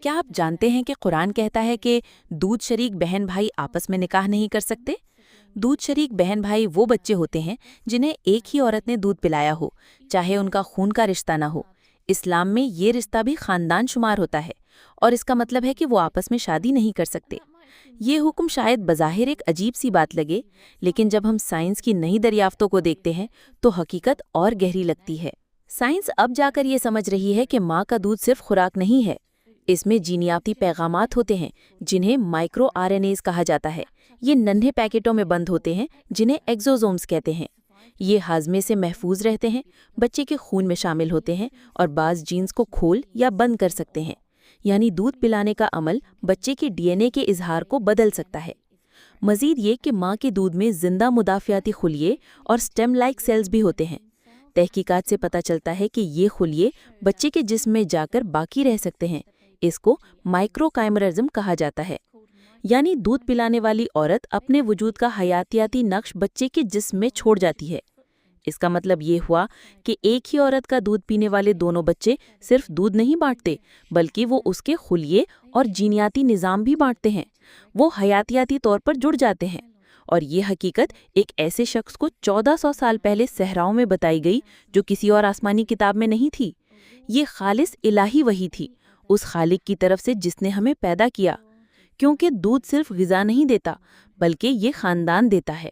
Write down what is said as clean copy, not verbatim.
کیا آپ جانتے ہیں کہ قرآن کہتا ہے کہ دودھ شریک بہن بھائی آپس میں نکاح نہیں کر سکتے؟ دودھ شریک بہن بھائی وہ بچے ہوتے ہیں جنہیں ایک ہی عورت نے دودھ پلایا ہو، چاہے ان کا خون کا رشتہ نہ ہو۔ اسلام میں یہ رشتہ بھی خاندان شمار ہوتا ہے، اور اس کا مطلب ہے کہ وہ آپس میں شادی نہیں کر سکتے۔ یہ حکم شاید بظاہر ایک عجیب سی بات لگے، لیکن جب ہم سائنس کی نئی دریافتوں کو دیکھتے ہیں تو حقیقت اور گہری لگتی ہے۔ سائنس اب جا کر یہ سمجھ رہی ہے کہ ماں کا دودھ صرف خوراک نہیں ہے، اس میں جینیاتی پیغامات ہوتے ہیں جنہیں مائکرو آر این ایز کہا جاتا ہے۔ یہ ننھے پیکٹوں میں بند ہوتے ہیں جنہیں ایگزوزومز کہتے ہیں۔ یہ ہاضمے سے محفوظ رہتے ہیں، بچے کے خون میں شامل ہوتے ہیں اور بعض جینز کو کھول یا بند کر سکتے ہیں، یعنی دودھ پلانے کا عمل بچے کے ڈی این اے کے اظہار کو بدل سکتا ہے۔ مزید یہ کہ ماں کے دودھ میں زندہ مدافعاتی خلیے اور سٹیم لائک سیلز بھی ہوتے ہیں۔ تحقیقات سے پتہ چلتا ہے کہ یہ خلیے بچے کے جسم میں جا کر باقی رہ سکتے ہیں۔ اس کو مائکرو کائمرزم کہا جاتا ہے، یعنی دودھ پلانے والی عورت اپنے وجود کا حیاتیاتی نقش بچے کے جسم میں چھوڑ جاتی ہے۔ اس کا مطلب یہ ہوا کہ ایک ہی عورت کا دودھ پینے والے دونوں بچے صرف دودھ نہیں بانٹتے، بلکہ وہ اس کے خلیے اور جینیاتی نظام بھی بانٹتے ہیں۔ وہ حیاتیاتی طور پر جڑ جاتے ہیں، اور یہ حقیقت ایک ایسے شخص کو 1400 سال پہلے صحراؤں میں بتائی گئی جو کسی اور آسمانی کتاب میں نہیں تھی۔ یہ خالص الہی وحی تھی، اس خالق کی طرف سے جس نے ہمیں پیدا کیا، کیونکہ دودھ صرف غذا نہیں دیتا بلکہ یہ خاندان دیتا ہے۔